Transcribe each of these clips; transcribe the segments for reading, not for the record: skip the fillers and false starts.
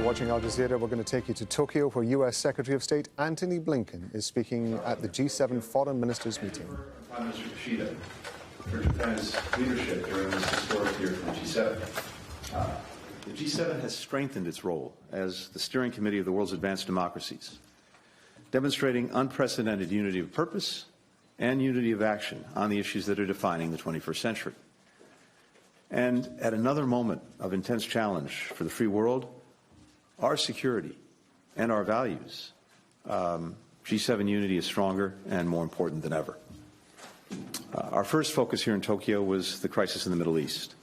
watching Al Jazeera. We're going to take you to Tokyo, where U.S. Secretary of State Antony Blinken is speaking at the G7 foreign ministers meeting. Prime Minister Kishida for Japan's leadership during this historic year for the G7. The G7 has strengthened its role as the steering committee of the world's advanced democracies, demonstrating unprecedented unity of purpose and unity of action on the issues that are defining the 21st century. And at another moment of intense challenge for the free world, our security and our values, G7 unity is stronger and more important than ever. Our first focus here in Tokyo was the crisis in the Middle East.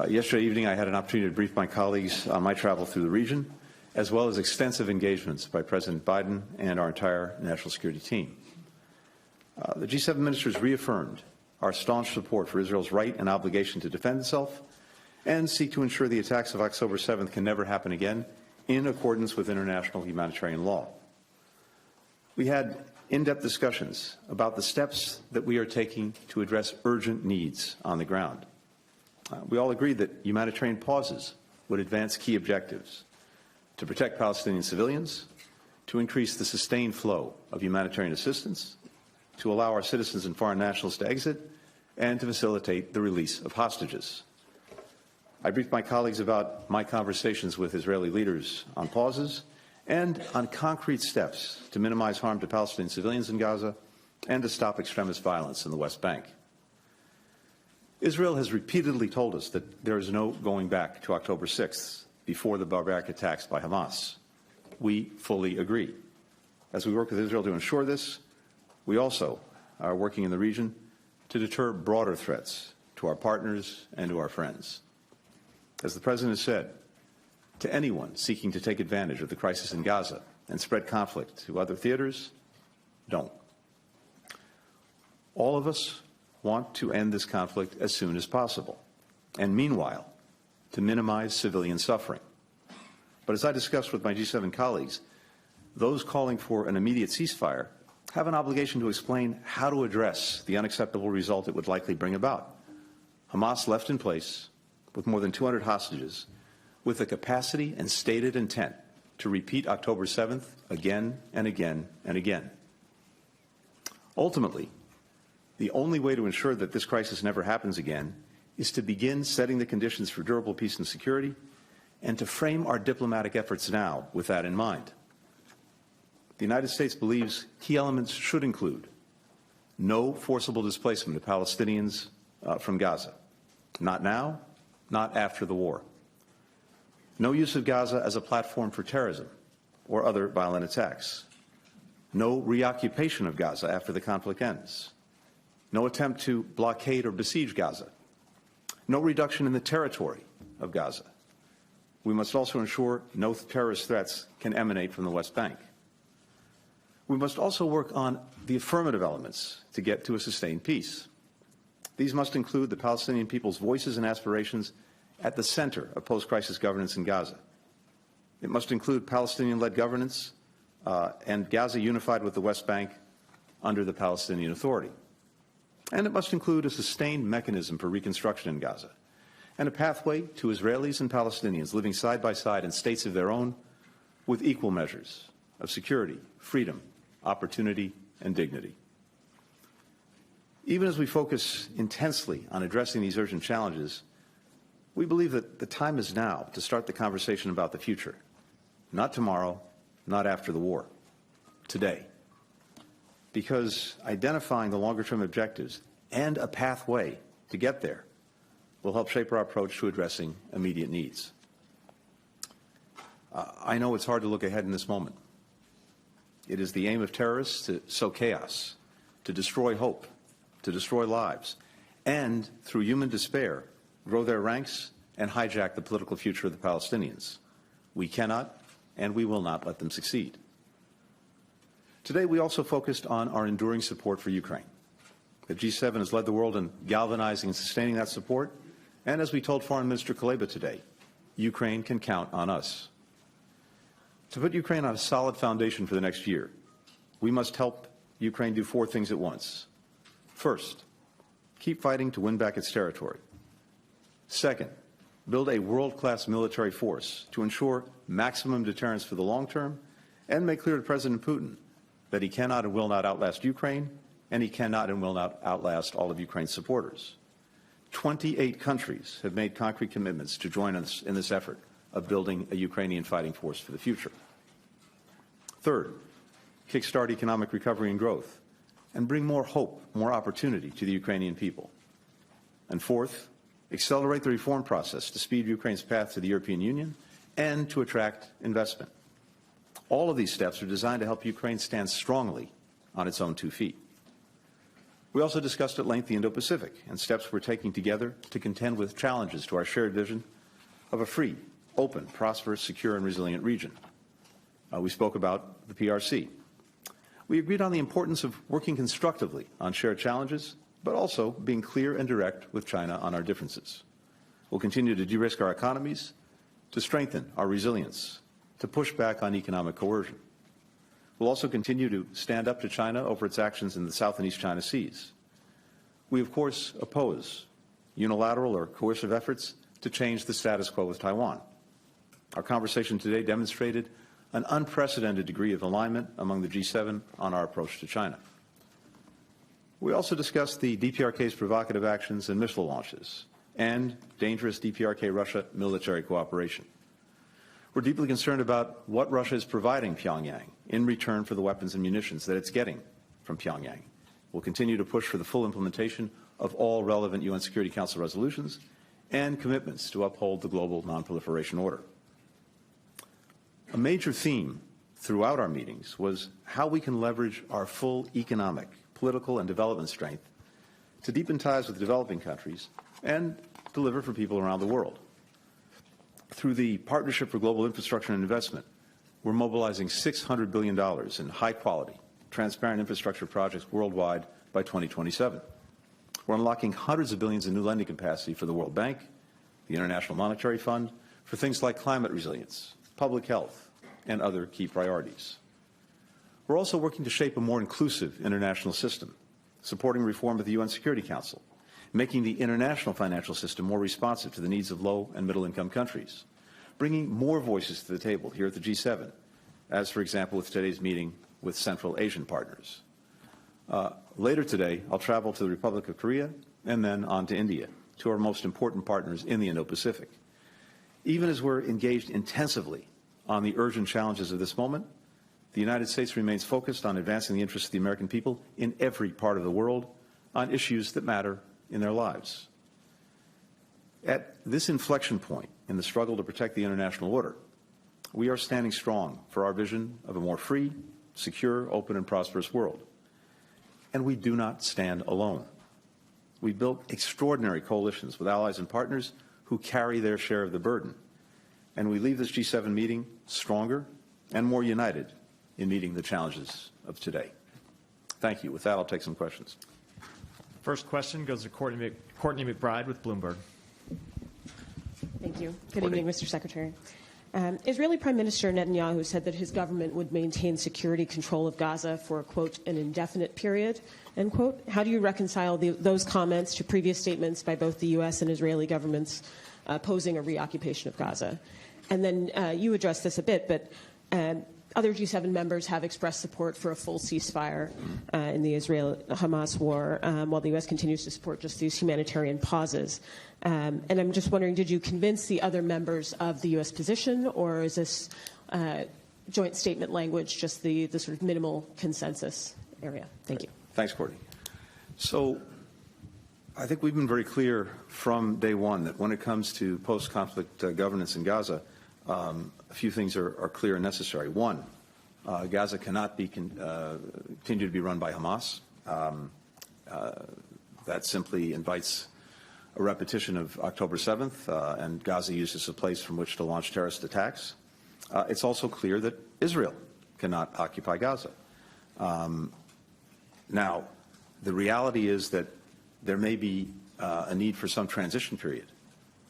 Yesterday evening, I had an opportunity to brief my colleagues on my travel through the region, as well as extensive engagements by President Biden and our entire national security team. The G7 ministers reaffirmed our staunch support for Israel's right and obligation to defend itself and seek to ensure the attacks of October 7th can never happen again in accordance with international humanitarian law. We had in-depth discussions about the steps that we are taking to address urgent needs on the ground. We all agreed that humanitarian pauses would advance key objectives: to protect Palestinian civilians, to increase the sustained flow of humanitarian assistance, to allow our citizens and foreign nationals to exit, and to facilitate the release of hostages. I briefed my colleagues about my conversations with Israeli leaders on pauses and on concrete steps to minimize harm to Palestinian civilians in Gaza and to stop extremist violence in the West Bank. Israel has repeatedly told us that there is no going back to October 6th, before the barbaric attacks by Hamas. We fully agree. As we work with Israel to ensure this, we also are working in the region to deter broader threats to our partners and to our friends. As the President has said, to anyone seeking to take advantage of the crisis in Gaza and spread conflict to other theaters, don't. All of us want to end this conflict as soon as possible, and meanwhile, to minimize civilian suffering. But as I discussed with my G7 colleagues, those calling for an immediate ceasefire have an obligation to explain how to address the unacceptable result it would likely bring about. Hamas left in place with more than 200 hostages, with the capacity and stated intent to repeat October 7th again and again and again. Ultimately, the only way to ensure that this crisis never happens again is to begin setting the conditions for durable peace and security, and to frame our diplomatic efforts now with that in mind. The United States believes key elements should include no forcible displacement of Palestinians from Gaza. Not now, not after the war. No use of Gaza as a platform for terrorism or other violent attacks. No reoccupation of Gaza after the conflict ends. No attempt to blockade or besiege Gaza. No reduction in the territory of Gaza. We must also ensure no terrorist threats can emanate from the West Bank. We must also work on the affirmative elements to get to a sustained peace. These must include the Palestinian people's voices and aspirations at the center of post-crisis governance in Gaza. It must include Palestinian-led governance and Gaza unified with the West Bank under the Palestinian Authority. And it must include a sustained mechanism for reconstruction in Gaza and a pathway to Israelis and Palestinians living side by side in states of their own with equal measures of security, freedom, opportunity, and dignity. Even as we focus intensely on addressing these urgent challenges, we believe that the time is now to start the conversation about the future. Not tomorrow, not after the war. Today. Because identifying the longer-term objectives and a pathway to get there will help shape our approach to addressing immediate needs. I know it's hard to look ahead in this moment. It is the aim of terrorists to sow chaos, to destroy hope, to destroy lives, and, through human despair, grow their ranks and hijack the political future of the Palestinians. We cannot and we will not let them succeed. Today, we also focused on our enduring support for Ukraine. The G7 has led the world in galvanizing and sustaining that support, and as we told Foreign Minister Kuleba today, Ukraine can count on us. To put Ukraine on a solid foundation for the next year, we must help Ukraine do 4 things at once. First, keep fighting to win back its territory. Second, build a world-class military force to ensure maximum deterrence for the long term, and make clear to President Putin that he cannot and will not outlast Ukraine, and he cannot and will not outlast all of Ukraine's supporters. 28 countries have made concrete commitments to join us in this effort of building a Ukrainian fighting force for the future. Third, kickstart economic recovery and growth, and bring more hope, more opportunity to the Ukrainian people. And fourth, accelerate the reform process to speed Ukraine's path to the European Union and to attract investment. All of these steps are designed to help Ukraine stand strongly on its own 2 feet. We also discussed at length the Indo-Pacific and steps we're taking together to contend with challenges to our shared vision of a free, open, prosperous, secure, and resilient region. We spoke about the PRC. We agreed on the importance of working constructively on shared challenges, but also being clear and direct with China on our differences. We'll continue to de-risk our economies, to strengthen our resilience, to push back on economic coercion. We'll also continue to stand up to China over its actions in the South and East China Seas. We, of course, oppose unilateral or coercive efforts to change the status quo with Taiwan. Our conversation today demonstrated an unprecedented degree of alignment among the G7 on our approach to China. We also discussed the DPRK's provocative actions and missile launches and dangerous DPRK-Russia military cooperation. We're deeply concerned about what Russia is providing Pyongyang in return for the weapons and munitions that it's getting from Pyongyang. We'll continue to push for the full implementation of all relevant UN Security Council resolutions and commitments to uphold the global nonproliferation order. A major theme throughout our meetings was how we can leverage our full economic, political, and development strength to deepen ties with developing countries and deliver for people around the world. Through the Partnership for Global Infrastructure and Investment, we're mobilizing $600 billion in high-quality, transparent infrastructure projects worldwide by 2027. We're unlocking hundreds of billions in new lending capacity for the World Bank, the International Monetary Fund, for things like climate resilience, public health, and other key priorities. We're also working to shape a more inclusive international system, supporting reform of the UN Security Council, making the international financial system more responsive to the needs of low and middle-income countries, bringing more voices to the table here at the G7, as, for example, with today's meeting with Central Asian partners. Later today, I'll travel to the Republic of Korea and then on to India, two of our most important partners in the Indo-Pacific. Even as we're engaged intensively on the urgent challenges of this moment, the United States remains focused on advancing the interests of the American people in every part of the world on issues that matter in their lives. At this inflection point in the struggle to protect the international order, we are standing strong for our vision of a more free, secure, open, and prosperous world. And we do not stand alone. We built extraordinary coalitions with allies and partners who carry their share of the burden. And we leave this G7 meeting stronger and more united in meeting the challenges of today. Thank you. With that, I'll take some questions. First question goes to Courtney McBride with Bloomberg. Thank you. Good evening, Mr. Secretary. Israeli Prime Minister Netanyahu said that his government would maintain security control of Gaza for, quote, an indefinite period, end quote. How do you reconcile those comments to previous statements by both the U.S. and Israeli governments opposing a reoccupation of Gaza? And then you addressed this a bit, but other G7 members have expressed support for a full ceasefire in the Israel-Hamas war, while the U.S. continues to support just these humanitarian pauses. And I'm just wondering, did you convince the other members of the U.S. position, or is this joint statement language just the sort of minimal consensus area? Thank you. Thanks, Courtney. So I think we've been very clear from day one that when it comes to post-conflict governance in Gaza, a few things are clear and necessary. One, Gaza cannot be continue to be run by Hamas. That simply invites a repetition of October 7th, and Gaza used as a place from which to launch terrorist attacks. It's also clear that Israel cannot occupy Gaza. Now, the reality is that there may be a need for some transition period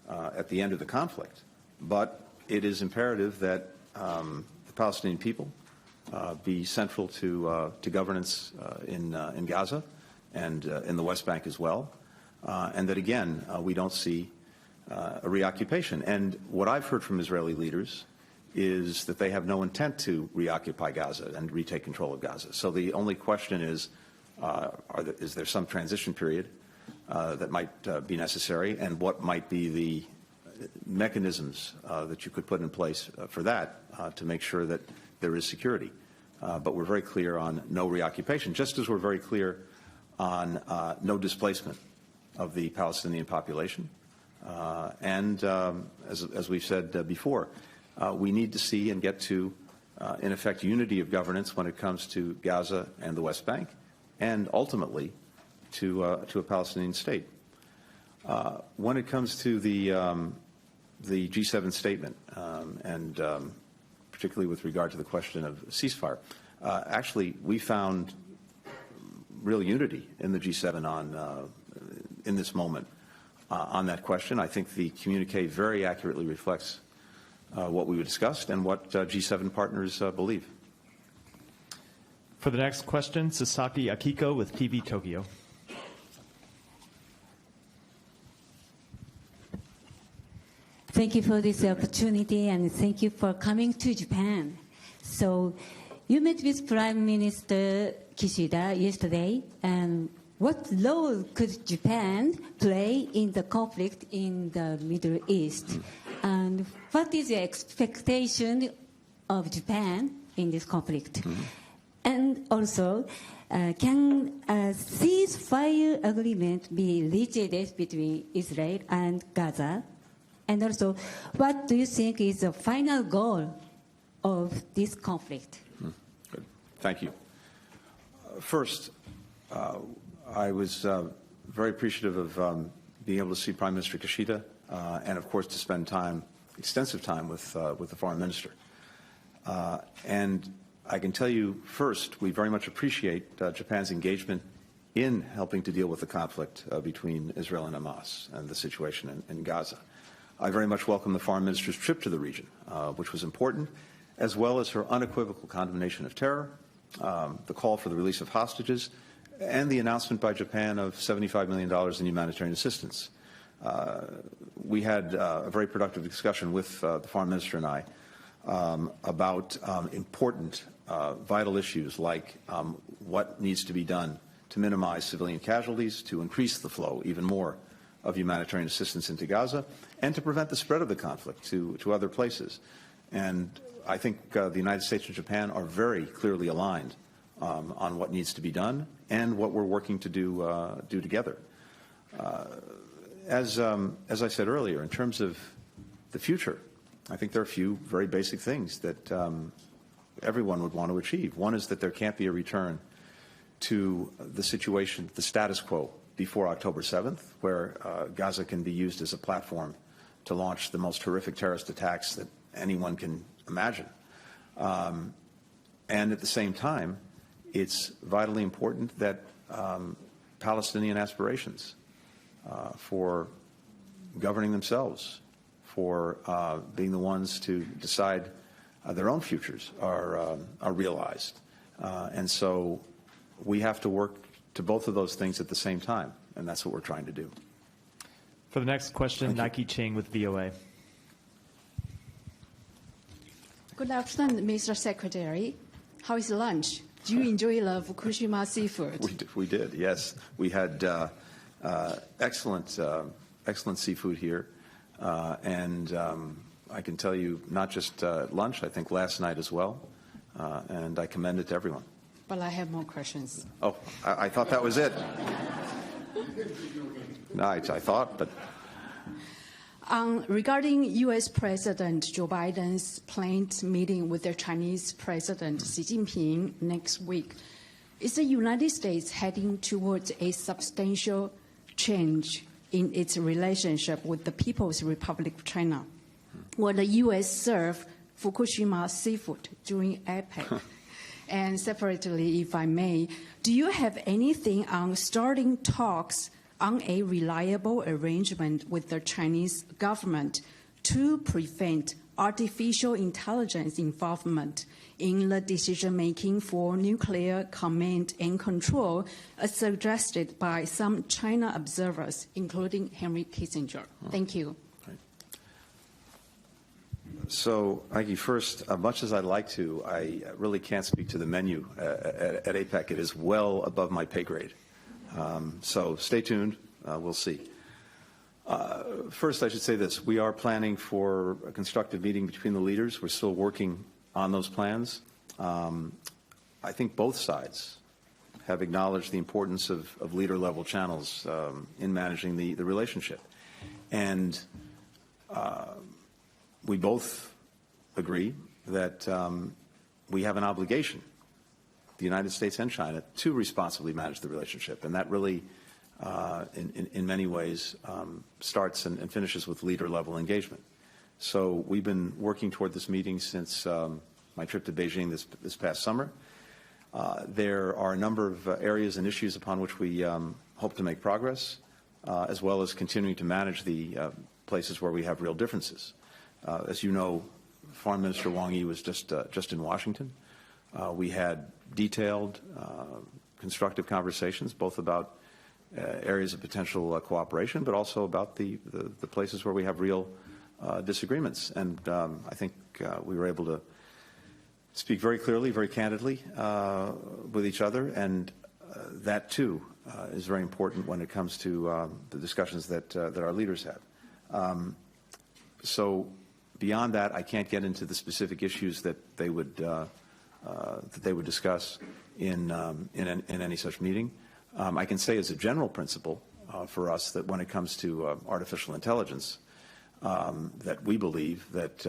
at the end of the conflict, but it is imperative that the Palestinian people be central to governance in Gaza and in the West Bank as well, and that, again, we don't see a reoccupation. And what I've heard from Israeli leaders is that they have no intent to reoccupy Gaza and retake control of Gaza. So the only question is there some transition period that might be necessary, and what might be the mechanisms that you could put in place for that to make sure that there is security. But we're very clear on no reoccupation, just as we're very clear on no displacement of the Palestinian population. And as we've said before, we need to see and get to, in effect, unity of governance when it comes to Gaza and the West Bank, and ultimately to a Palestinian state. When it comes to the G7 statement, and particularly with regard to the question of ceasefire, actually we found real unity in the G7 on in this moment on that question. I think the communique very accurately reflects what we discussed and what G7 partners believe. For the next question, Sasaki Akiko with TV Tokyo. Thank you for this opportunity, and thank you for coming to Japan. So you met with Prime Minister Kishida yesterday, and what role could Japan play in the conflict in the Middle East? And what is the expectation of Japan in this conflict? And also, can a ceasefire agreement be reached between Israel and Gaza? And also, what do you think is the final goal of this conflict? Good. Thank you. First, I was very appreciative of being able to see Prime Minister Kishida and, of course, to spend time, extensive time with the foreign minister. And I can tell you, first, we very much appreciate Japan's engagement in helping to deal with the conflict between Israel and Hamas and the situation in Gaza. I very much welcome the foreign minister's trip to the region, which was important, as well as her unequivocal condemnation of terror, the call for the release of hostages, and the announcement by Japan of $75 million in humanitarian assistance. We had a very productive discussion with the foreign minister and I about important, vital issues like what needs to be done to minimize civilian casualties, to increase the flow even more of humanitarian assistance into Gaza, and to prevent the spread of the conflict to other places. And I think the United States and Japan are very clearly aligned on what needs to be done and what we're working to do together. As I said earlier, in terms of the future, I think there are a few very basic things that everyone would want to achieve. One is that there can't be a return to the situation, the status quo, before October 7th, where Gaza can be used as a platform to launch the most horrific terrorist attacks that anyone can imagine. And at the same time, it's vitally important that Palestinian aspirations for governing themselves, for being the ones to decide their own futures are realized. And so we have to work to both of those things at the same time, and that's what we're trying to do. For the next question, Nike Ching with VOA. Good afternoon, Mr. Secretary. How is lunch? Do you enjoy the Fukushima seafood? We did, yes. We had excellent seafood here, and I can tell you not just lunch, I think last night as well, and I commend it to everyone. But I have more questions. Oh, I thought that was it. No, I thought, but... Regarding U.S. President Joe Biden's planned meeting with the Chinese President Xi Jinping next week, is the United States heading towards a substantial change in its relationship with the People's Republic of China? Will the U.S. serve Fukushima seafood during APEC? And separately, if I may, do you have anything on starting talks on a reliable arrangement with the Chinese government to prevent artificial intelligence involvement in the decision-making for nuclear command and control, as suggested by some China observers, including Henry Kissinger? Thank you. So, Mikey, first, much as I'd like to, I really can't speak to the menu at APEC. It is well above my pay grade. So stay tuned. We'll see. First, I should say this. We are planning for a constructive meeting between the leaders. We're still working on those plans. I think both sides have acknowledged the importance of leader-level channels in managing the relationship. And we both agree that we have an obligation, the United States and China, to responsibly manage the relationship. And that really, in many ways, starts and finishes with leader-level engagement. So we've been working toward this meeting since my trip to Beijing this past summer. There are a number of areas and issues upon which we hope to make progress, as well as continuing to manage the places where we have real differences. As you know, Foreign Minister Wang Yi was just in Washington. We had detailed, constructive conversations, both about areas of potential cooperation, but also about the places where we have real disagreements. And I think we were able to speak very clearly, very candidly with each other, and that too is very important when it comes to the discussions that our leaders have. So beyond that, I can't get into the specific issues that they would discuss in any such meeting. I can say as a general principle for us that when it comes to artificial intelligence, that we believe that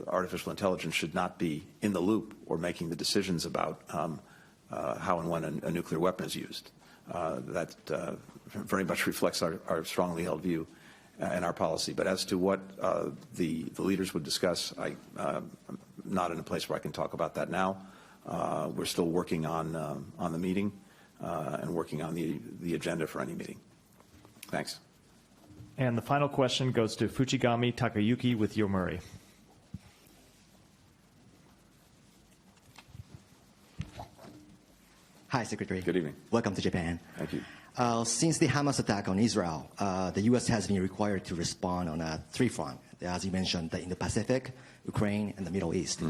artificial intelligence should not be in the loop or making the decisions about how and when a nuclear weapon is used. That very much reflects our strongly held view and our policy. But as to what the leaders would discuss, I'm not in a place where I can talk about that now. We're still working on the meeting and working on the agenda for any meeting. Thanks. And the final question goes to Fujigami Takayuki with Yomiuri. Hi, Secretary. Good evening. Welcome to Japan. Thank you. Since the Hamas attack on Israel, the U.S. has been required to respond on three fronts. As you mentioned, the Indo-Pacific, Ukraine, and the Middle East.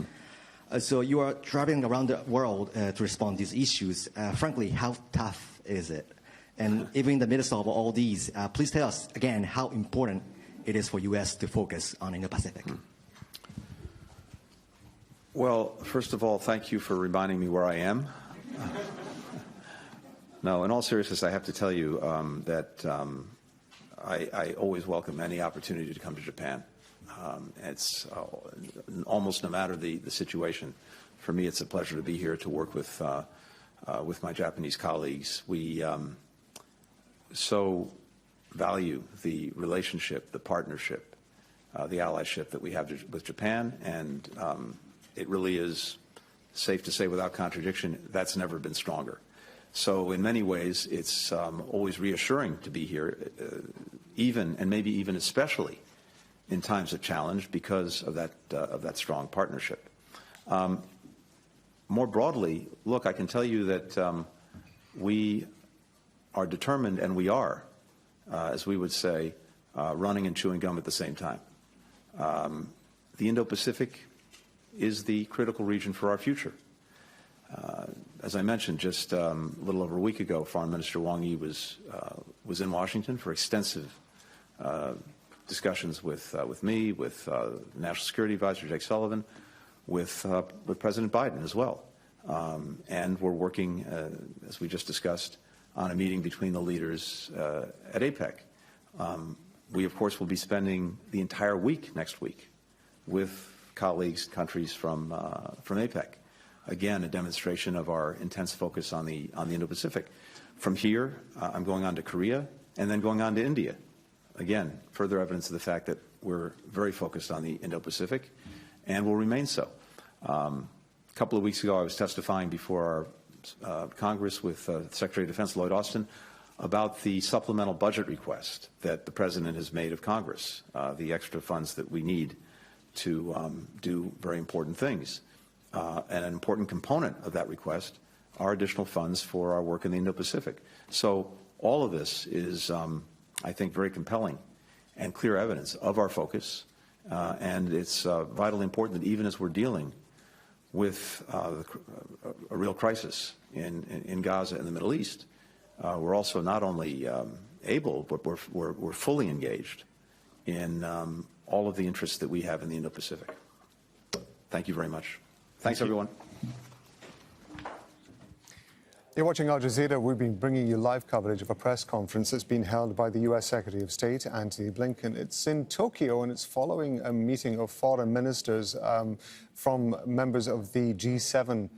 So you are traveling around the world to respond to these issues. Frankly, how tough is it? And even in the midst of all these, please tell us again how important it is for U.S. to focus on Indo-Pacific. Well, first of all, thank you for reminding me where I am. No, in all seriousness, I have to tell you that I always welcome any opportunity to come to Japan. It's almost no matter the situation. For me, it's a pleasure to be here to work with my Japanese colleagues. We so value the relationship, the partnership, the allyship that we have with Japan, and it really is safe to say without contradiction, that's never been stronger. So in many ways, it's always reassuring to be here, even and maybe even especially in times of challenge because of that strong partnership. More broadly, look, I can tell you that we are determined, and we are, as we would say, running and chewing gum at the same time. The Indo-Pacific is the critical region for our future. As I mentioned, just a little over a week ago, Foreign Minister Wang Yi was in Washington for extensive discussions with me, with National Security Advisor Jake Sullivan, with President Biden as well. And we're working, as we just discussed, on a meeting between the leaders at APEC. We, of course, will be spending the entire week next week with colleagues, countries from APEC. Again, a demonstration of our intense focus on the Indo-Pacific. From here, I'm going on to Korea and then going on to India. Again, further evidence of the fact that we're very focused on the Indo-Pacific and will remain so. A couple of weeks ago, I was testifying before our Congress with Secretary of Defense Lloyd Austin about the supplemental budget request that the President has made of Congress, the extra funds that we need to do very important things. And an important component of that request are additional funds for our work in the Indo-Pacific. So all of this is, I think, very compelling and clear evidence of our focus And it's vitally important that even as we're dealing with a real crisis in Gaza and the Middle East, we're also not only able, but we're fully engaged in all of the interests that we have in the Indo-Pacific. Thank you very much. Thanks, everyone. You're watching Al Jazeera. We've been bringing you live coverage of a press conference that's been held by the U.S. Secretary of State, Antony Blinken. It's in Tokyo, and it's following a meeting of foreign ministers from members of the G7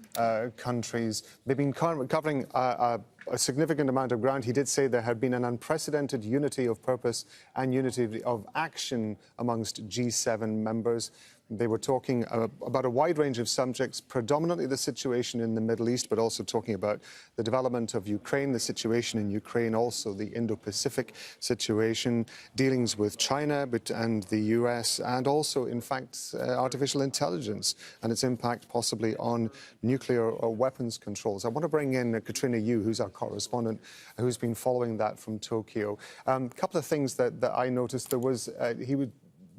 countries. They've been covering a significant amount of ground. He did say there had been an unprecedented unity of purpose and unity of action amongst G7 members. They were talking about a wide range of subjects, predominantly the situation in the Middle East, but also talking about the development of Ukraine, the situation in Ukraine, also the Indo-Pacific situation, dealings with China and the US, and also, in fact, artificial intelligence and its impact possibly on nuclear or weapons controls. I want to bring in Katrina Yu, who's our correspondent, who's been following that from Tokyo. A couple of things that I noticed. There was,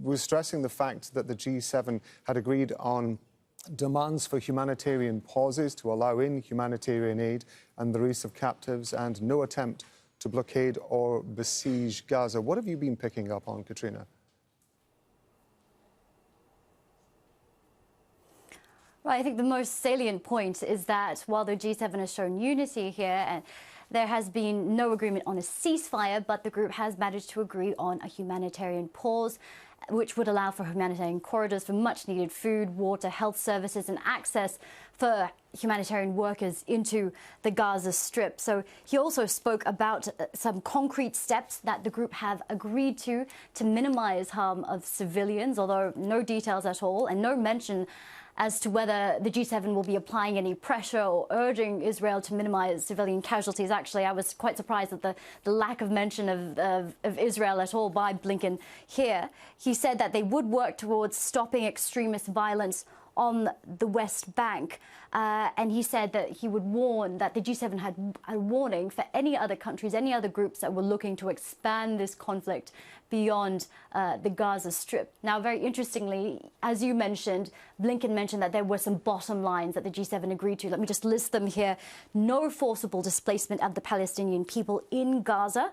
was stressing the fact that the G7 had agreed on demands for humanitarian pauses to allow in humanitarian aid and the release of captives, and no attempt to blockade or besiege Gaza. What have you been picking up on, Katrina? Right, I think the most salient point is that while the G7 has shown unity here, and there has been no agreement on a ceasefire, but the group has managed to agree on a humanitarian pause, which would allow for humanitarian corridors for much needed food, water, health services, and access for humanitarian workers into the Gaza Strip. So he also spoke about some concrete steps that the group have agreed to minimize harm of civilians, although no details at all and no mention as to whether the G7 will be applying any pressure or urging Israel to minimize civilian casualties. Actually, I was quite surprised at the lack of mention of Israel at all by Blinken here. He said that they would work towards stopping extremist violence on the West Bank. And he said that he would warn that the G7 had a warning for any other countries, any other groups that were looking to expand this conflict beyond the Gaza Strip. Now, very interestingly, as you mentioned, Blinken mentioned that there were some bottom lines that the G7 agreed to. Let me just list them here. No forcible displacement of the Palestinian people in Gaza,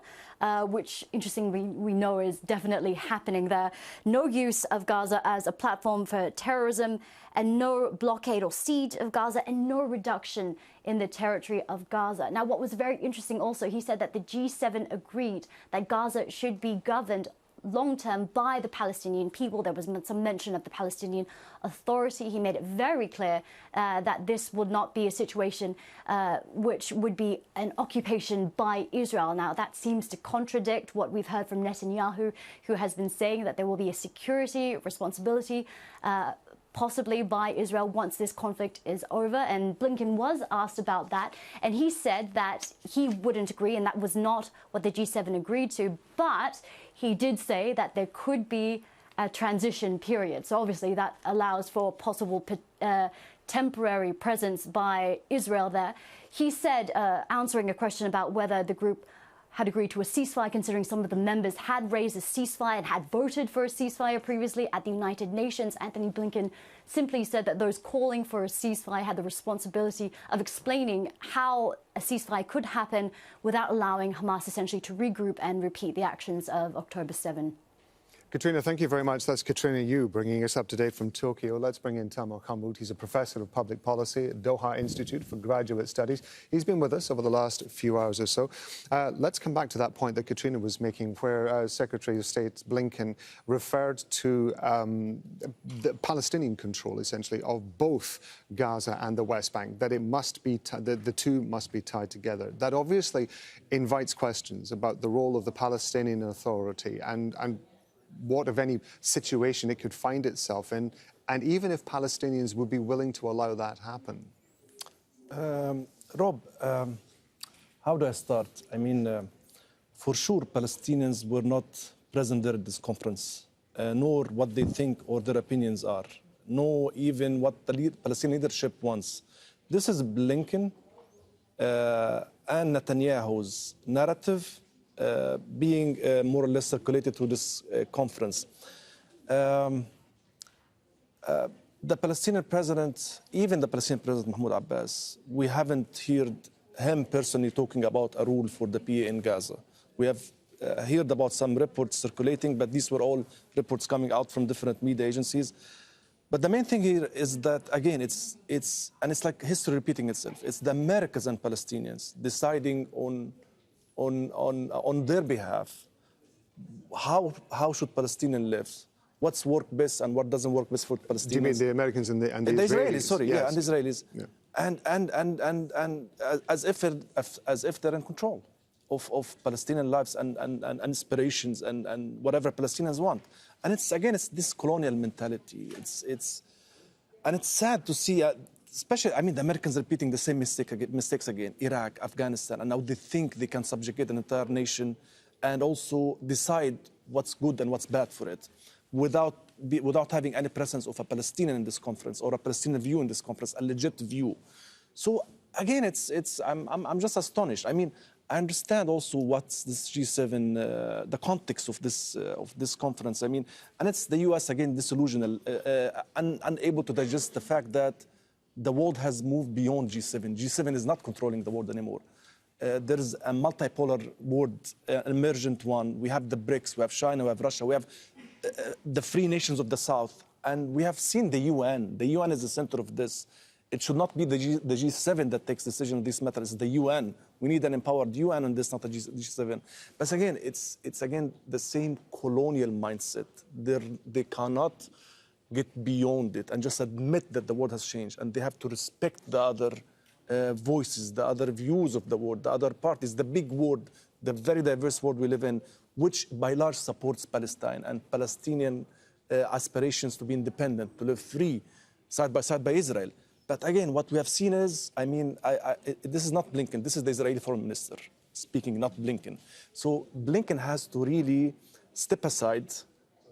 which, interestingly, we know is definitely happening there. No use of Gaza as a platform for terrorism, and no blockade or siege of Gaza, and no reduction in the territory of Gaza. Now, what was very interesting also, he said that the G7 agreed that Gaza should be governed long-term by the Palestinian people. There was some mention of the Palestinian Authority. He made it very clear that this would not be a situation which would be an occupation by Israel. Now, that seems to contradict what we've heard from Netanyahu, who has been saying that there will be a security responsibility possibly by Israel once this conflict is over. And Blinken was asked about that, and he said that he wouldn't agree, and that was not what the G7 agreed to. But he did say that there could be a transition period. So obviously that allows for possible temporary presence by Israel there. He said, answering a question about whether the group had agreed to a ceasefire, considering some of the members had raised a ceasefire and had voted for a ceasefire previously at the United Nations, Antony Blinken simply said that those calling for a ceasefire had the responsibility of explaining how a ceasefire could happen without allowing Hamas essentially to regroup and repeat the actions of October 7. Katrina, thank you very much. That's Katrina Yu bringing us up to date from Tokyo. Let's bring in Tamer Qarmout. He's a professor of public policy at Doha Institute for Graduate Studies. He's been with us over the last few hours or so. Let's come back to that point that Katrina was making, where Secretary of State Blinken referred to the Palestinian control, essentially, of both Gaza and the West Bank, that it must be the two must be tied together. That obviously invites questions about the role of the Palestinian Authority and what, if any, situation it could find itself in, and even if Palestinians would be willing to allow that happen. Rob, how do I start? I mean, for sure, Palestinians were not present there at this conference, nor what they think or their opinions are, nor even what the Palestinian leadership wants. This is Blinken and Netanyahu's narrative being more or less circulated to this conference. The Palestinian president, even the Palestinian president Mahmoud Abbas, we haven't heard him personally talking about a rule for the PA in Gaza. We have heard about some reports circulating, but these were all reports coming out from different media agencies. But the main thing here is that, again, it's like history repeating itself. It's the Americans and Palestinians deciding on their behalf how should Palestinians live, what's work best and what doesn't work best for Palestinians. Do you mean the Americans and the Israelis? Sorry, yes. yeah, and the Israelis, yeah. and as if they're in control of Palestinian lives and aspirations and whatever Palestinians want. And it's this colonial mentality. It's sad to see, especially, the Americans repeating the same mistakes again. Iraq, Afghanistan, and now they think they can subjugate an entire nation and also decide what's good and what's bad for it, without having any presence of a Palestinian in this conference or a Palestinian view in this conference, a legit view. So again, I'm just astonished. I understand also what's this G7, the context of this conference. And it's the U.S. again disillusional, unable to digest the fact that the world has moved beyond G7. G7 is not controlling the world anymore. There is a multipolar world, emergent one. We have the BRICS, we have China, we have Russia, we have the free nations of the South, and we have seen the UN. The UN is the center of this. It should not be the G7 that takes decision on this matter. It's the UN. We need an empowered UN on this, not a G7. But again, it's again the same colonial mindset. They cannot get beyond it and just admit that the world has changed, and they have to respect the other voices, the other views of the world, the other parties, the big world, the very diverse world we live in, which by large supports Palestine and Palestinian aspirations to be independent, to live free, side by side by Israel. But again, what we have seen is, this is not Blinken, this is the Israeli foreign minister speaking, not Blinken. So Blinken has to really step aside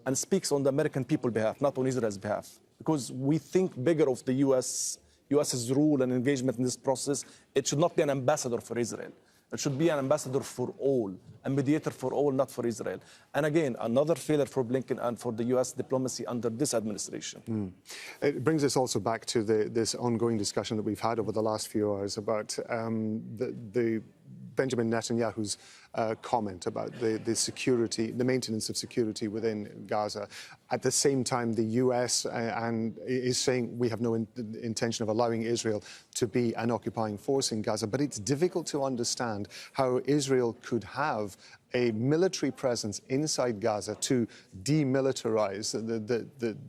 and speaks on the American people's behalf, not on Israel's behalf, because we think bigger of the US's rule and engagement in this process. It should not be an ambassador for Israel. It should be an ambassador for all, a mediator for all, not for Israel. And again, another failure for Blinken and for the U.S. diplomacy under this administration. It brings us also back to this ongoing discussion that we've had over the last few hours about the Benjamin Netanyahu's comment about the security, the maintenance of security within Gaza. At the same time, the US is saying we have no intention of allowing Israel to be an occupying force in Gaza. But it's difficult to understand how Israel could have a military presence inside Gaza to demilitarize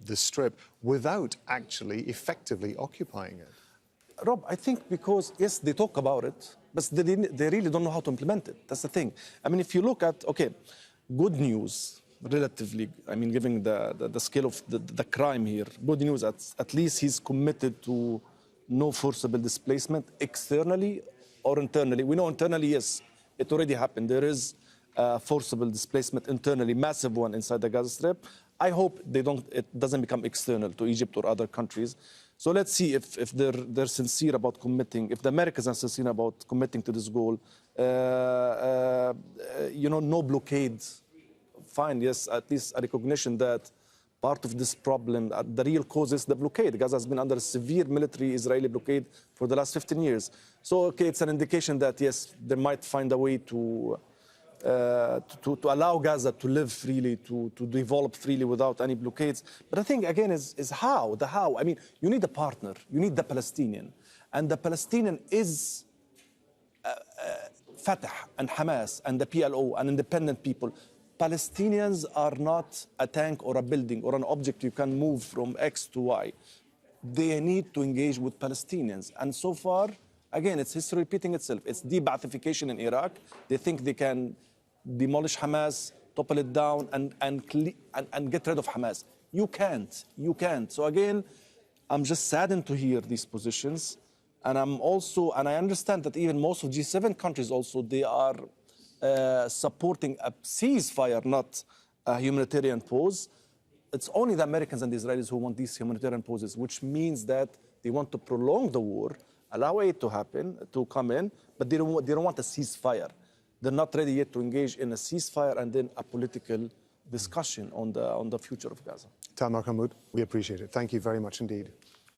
the strip without actually effectively occupying it. Rob, I think because, yes, they talk about it, but they really don't know how to implement it. That's the thing. If you look at, good news, relatively, given the scale of the crime here, good news, at least he's committed to no forcible displacement externally or internally. We know internally, yes, it already happened. There is forcible displacement internally, massive one inside the Gaza Strip. I hope it doesn't become external to Egypt or other countries. So let's see if they're sincere about committing, if the Americans are sincere about committing to this goal. No blockade. Fine, yes, at least a recognition that part of this problem, the real cause is the blockade. Gaza has been under a severe military Israeli blockade for the last 15 years. So, it's an indication that, yes, they might find a way to allow Gaza to live freely, to develop freely without any blockades. But I think, again, is how. You need a partner. You need the Palestinian. And the Palestinian is Fatah and Hamas and the PLO and independent people. Palestinians are not a tank or a building or an object you can move from X to Y. They need to engage with Palestinians. And so far, again, it's history repeating itself. It's de-Baathification in Iraq. They think they can demolish Hamas, topple it down, and get rid of Hamas. You can't. So again, I'm just saddened to hear these positions. And I understand that even most of G7 countries also, they are supporting a ceasefire, not a humanitarian pause. It's only the Americans and the Israelis who want these humanitarian pauses, which means that they want to prolong the war, allow aid to happen, to come in, but they don't want a ceasefire. They're not ready yet to engage in a ceasefire and then a political discussion on the future of Gaza. Tamer Qarmout, we appreciate it. Thank you very much indeed.